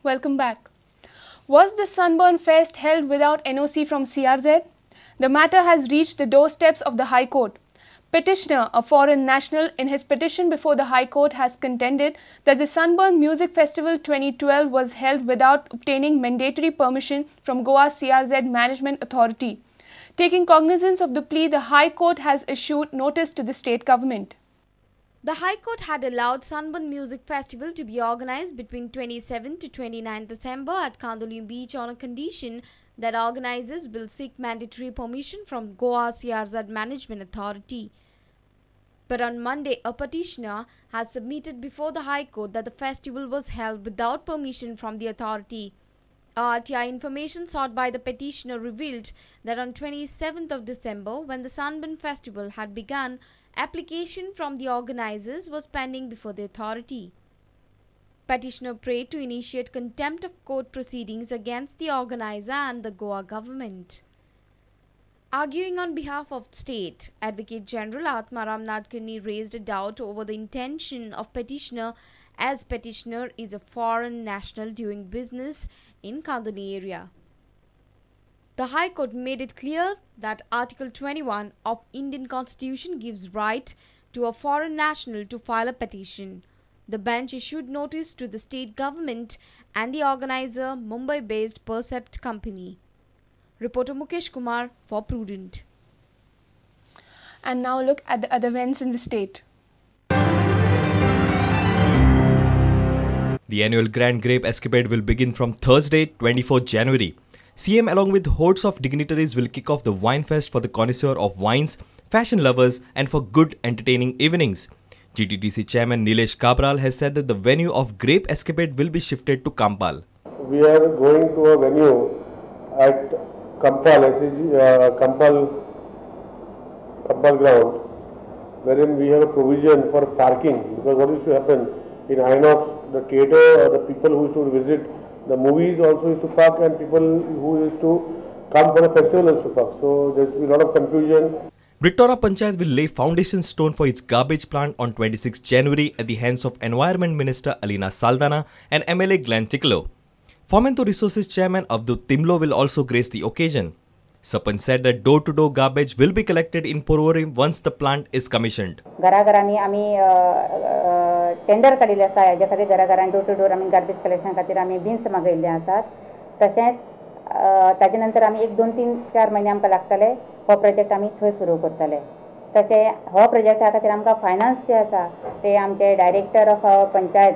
Welcome back. Was the Sunburn Fest held without NOC from CRZ? The matter has reached the doorsteps of the High Court. Petitioner, a foreign national, in his petition before the High Court has contended that the Sunburn Music Festival 2012 was held without obtaining mandatory permission from Goa CRZ Management Authority. Taking cognizance of the plea, the High Court has issued notice to the state government. The High Court had allowed Sunburn Music Festival to be organized between 27 to 29 December at Kandoli Beach on a condition that organizers will seek mandatory permission from Goa CRZ Management Authority. But on Monday, a petitioner has submitted before the High Court that the festival was held without permission from the authority. RTI information sought by the petitioner revealed that on 27th of December, when the Sunburn Festival had begun, application from the organizers was pending before the authority. Petitioner prayed to initiate contempt of court proceedings against the organizer and the Goa government. Arguing on behalf of state, Advocate General Atmaram Nadkarni raised a doubt over the intention of petitioner, as petitioner is a foreign national doing business in Kandoli area. The High Court made it clear that Article 21 of Indian Constitution gives right to a foreign national to file a petition. The bench issued notice to the state government and the organizer, Mumbai-based Percept Company. Reporter Mukesh Kumar for Prudent. And now look at the other events in the state. The annual Grand Grape Escapade will begin from Thursday, 24 January. CM along with hordes of dignitaries will kick off the Wine Fest for the connoisseur of wines, fashion lovers and for good entertaining evenings. GTTC Chairman Nilesh Kabral has said that the venue of Grape Escapade will be shifted to Kampal. We are going to a venue at Kampal ground, wherein we have a provision for parking, because what used to happen in Inox, the theatre or the people who used to visit the movies also used to park, and people who used to come for a festival used to park. So there's a lot of confusion. Brictora Panchayat will lay foundation stone for its garbage plant on 26 January at the hands of Environment Minister Alina Saldana and MLA Glenn Ticklow. Fomento Resources Chairman Abdul Timlo will also grace the occasion. Sarpanch said that door-to-door garbage will be collected in Porvorim once the plant is commissioned. घराघरांनी आम्ही tender काडिल्ले आसा, हेजे खातीर घराघरांनी door to door आमी garbage collection खातीर आमी बिन्स मागयल्ले आसात. तशेंच ताजे नंतर आमी 1, 2, 3, 4 म्हयने आमकां लागतले हो प्रोजेक्ट आमी थंय सुरू करतले. तशें हो प्रोजेक्टा खातीर आमकां फायनान्स जे आसा ते आमचे डायरेक्टर ऑफ पंचायत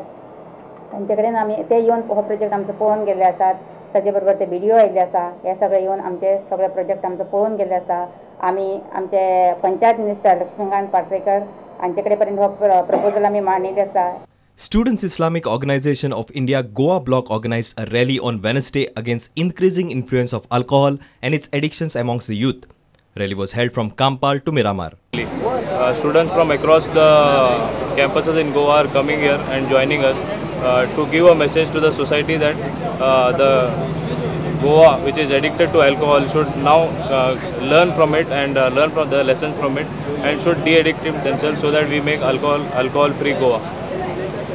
तांचे कडेन आमी ते येवन हो प्रोजेक्ट आमचो पळोवन गेल्ले आसात. ताजे बरोबर ते व्हिडिओ आयिल्ले आसा. हे सगळे येवन आमचे सगळे प्रोजेक्ट आमचो पळोवन गेल्ले आसा. आमी आमचे पंचायत मिनिस्टर लक्ष्मीकांत पार्सेकर हांचे कडेन पर्यंत हो प्रपोजल आमी मांडिल्ले आसा. Students Islamic Organization of India Goa block organized a rally on Wednesday against increasing influence of alcohol and its addictions amongst the youth. Rally was held from Kampal to Miramar. Students from across the campuses in Goa are coming here and joining us to give a message to the society that the Goa, which is addicted to alcohol, should now learn from it and learn from the lessons from it, and should de-addict themselves so that we make alcohol-free Goa.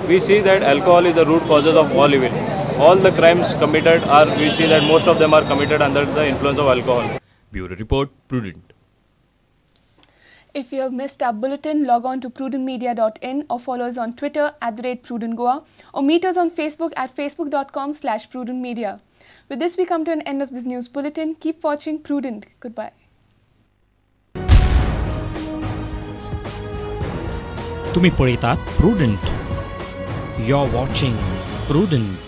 We see that alcohol is the root causes of all evil. All the crimes committed we see that most of them are committed under the influence of alcohol. Bureau Report, Prudent. If you have missed our bulletin, log on to prudentmedia.in or follow us on Twitter @PrudentGoa or meet us on Facebook at facebook.com/prudentmedia. With this, we come to an end of this news bulletin. Keep watching Prudent. Goodbye. तुम्ही पळयतात Prudent. You're watching Prudent.